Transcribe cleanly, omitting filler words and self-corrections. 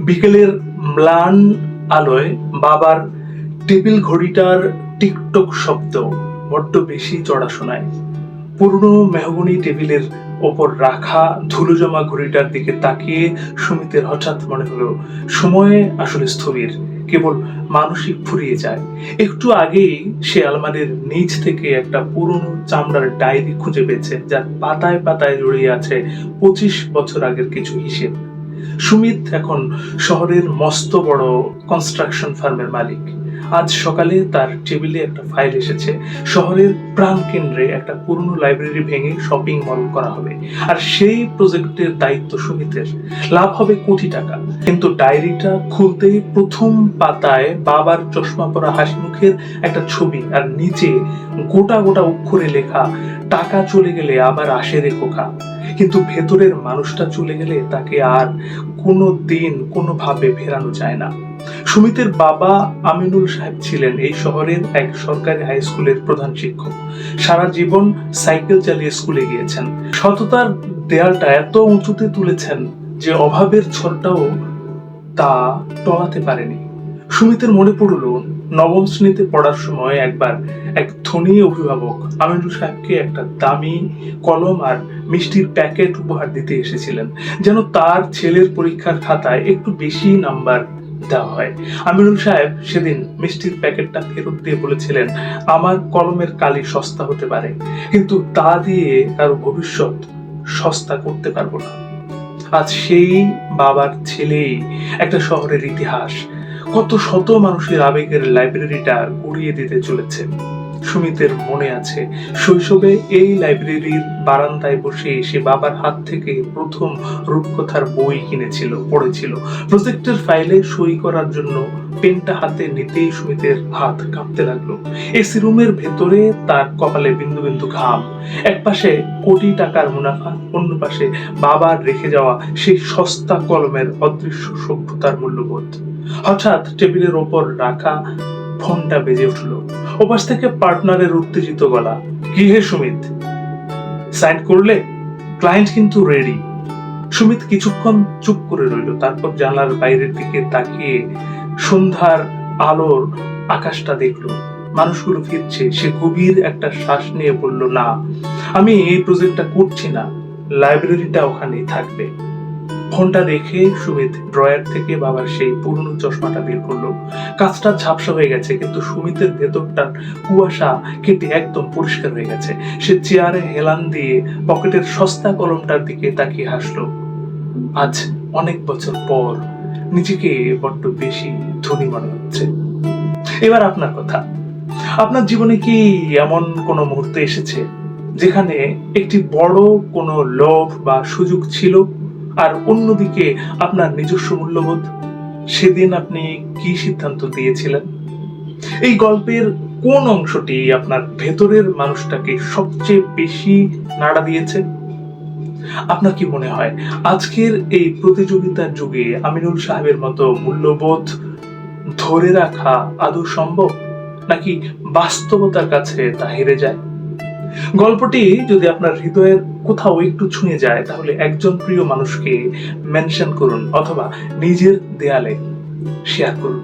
বিকেলের ম্লান আলোয় বাবার টেবিল ঘড়িটার টিকটক শব্দ বড্ড বেশি চড়া শোনায়। পুরনো মেহগনি টেবিলের ওপর রাখা ধুলো জমা ঘড়িটার দিকে তাকিয়ে সুমিতের হঠাৎ মনে হলো সময় আসলে স্থবির, কেবল মানসিক ফুরিয়ে যায়। একটু আগেই সে আলমারির নিচ থেকে একটা পুরনো চামড়ার ডায়েরি খুঁজে পেয়েছে, যার পাতায় পাতায় জড়িয়ে আছে 25 বছর আগের কিছু হিসেব। সুমিত এখন শহরের মস্ত বড় কনস্ট্রাকশন ফার্মের মালিক। আজ সকালে তার টেবিলে একটা ফাইল এসেছে। শহরের প্রাণ কেন্দ্রে একটা পুরনো লাইব্রেরি ভেঙে শপিং মল করা হবে, আর সেই প্রজেক্টের দায়িত্ব সুমিতের। লাভ হবে কোটি টাকা। কিন্তু ডায়েরিটা খুলতেই প্রথম পাতায় বাবার চশমা পরা হাসি মুখের একটা ছবি, আর নিচে গোটা গোটা অক্ষরে লেখা, টাকা চলে গেলে আবার আসে রে খোকা, কিন্তু ভেতরের মানুষটা চলে গেলে তাকে আর কোনো দিন কোনোভাবে ফেরানো যায় না। সুমিতের বাবা আমিনুল সাহেব ছিলেন এই শহরের এক সরকারি হাই স্কুলের প্রধান শিক্ষক। সারা জীবন সাইকেল চালিয়ে স্কুলে গিয়েছেন। সততার দেয়ালটা এত উঁচুতে তুলেছেন যে অভাবের ঝড়টাও তা টলাতে পারেনি। সুমিতের মনে পড়ল নবম শ্রেণীতে পড়ার সময় একবার এক ধনী অভিভাবক আমিনুল সাহেবকে একটা দামি কলম আর মিষ্টির প্যাকেট উপহার দিতে এসেছিলেন, যেন তার ছেলের পরীক্ষার খাতায় একটু বেশি নাম্বার দেওয়া হয়। আমিনুল সাহেব সেদিন মিষ্টির প্যাকেটটা ফেরত দিয়ে বলেছিলেন, আমার কলমের কালি সস্তা হতে পারে, কিন্তু তা দিয়ে তার ভবিষ্যৎ সস্তা করতে পারবো না। আজ সেই বাবার ছেলেই একটা শহরের ইতিহাস, কত শত মানুষের আবেগের লাইব্রেরিটা গড়িয়ে দিতে চলেছে। সুমিতের মনে আছে শৈশবে এই লাইব্রেরির বারান্দায় বসে সে বাবার হাত থেকে প্রথম রূপকথার বই কিনেছিল, পড়েছিল। প্রজেক্টের ফাইলে সই করার জন্য পেনটা হাতে নিতেই সুমিতের হাত কাঁপতে লাগলো। এসি রুমের ভেতরে তার কপালে বিন্দু বিন্দু ঘাম। এক পাশে কোটি টাকার মুনাফা, অন্য পাশে বাবার রেখে যাওয়া সেই সস্তা কলমের অদৃশ্য সভ্যতার মূল্যবোধ। হঠাৎ টেবিলের ওপর রাখা ফোনটা বেজে উঠলো। ওপাশ থেকে পার্টনারের উত্তেজিত গলা, কি হে সুমিত, সাইন করলে? ক্লায়েন্ট কিন্তু রেডি। সুমিত কিছুক্ষণ চুপ করে রইল, তারপর জানলার বাইরের দিকে তাকিয়ে সন্ধ্যার আলোর আকাশটা দেখলো। মানুষগুলো ফিরছে। সে গভীর একটা শ্বাস নিয়ে বলল, না, আমি এই প্রজেক্টটা করছি না, লাইব্রেরিটা ওখানেই থাকবে। ফোনটা রেখে সুমিত ড্রয়ার থেকে বাবার সেই পুরনো চশমাটা বের করলো। কাঁচটা ঝাপসা হয়ে গেছে, কিন্তু সুমিতের ভেতরটার কুয়াশা কেটে একদম পরিষ্কার হয়ে গেছে। সে চেয়ারে হেলান দিয়ে পকেটের সস্তা কলমটার দিকে তাকিয়ে হাসলো। আজ অনেক বছর পর নিজেকে বড্ড বেশি ধনী মনে হচ্ছে। এবার আপনার কথা। আপনার জীবনে কি এমন কোনো মুহূর্ত এসেছে যেখানে একটি বড় কোনো লোভ বা সুযোগ ছিল, আর অন্যদিকে আপনার নিজস্ব মূল্যবোধ? সেদিন আপনি কি সিদ্ধান্ত দিয়েছিলেন? এই গল্পের কোন অংশটি আপনার ভেতরের মানুষটাকে সবচেয়ে বেশি নাড়া দিয়েছে? আপনার কি মনে হয় আজকের এই প্রতিযোগিতার যুগে আমিনুল সাহেবের মতো মূল্যবোধ ধরে রাখা আদৌ সম্ভব, নাকি বাস্তবতার কাছে তা হেরে যায়? গল্পটি যদি আপনার হৃদয়ের কোথাও একটু ছুঁয়ে যায়, তাহলে একজন প্রিয় মানুষকে মেনশন করুন অথবা নিজের দেয়ালে শেয়ার করুন।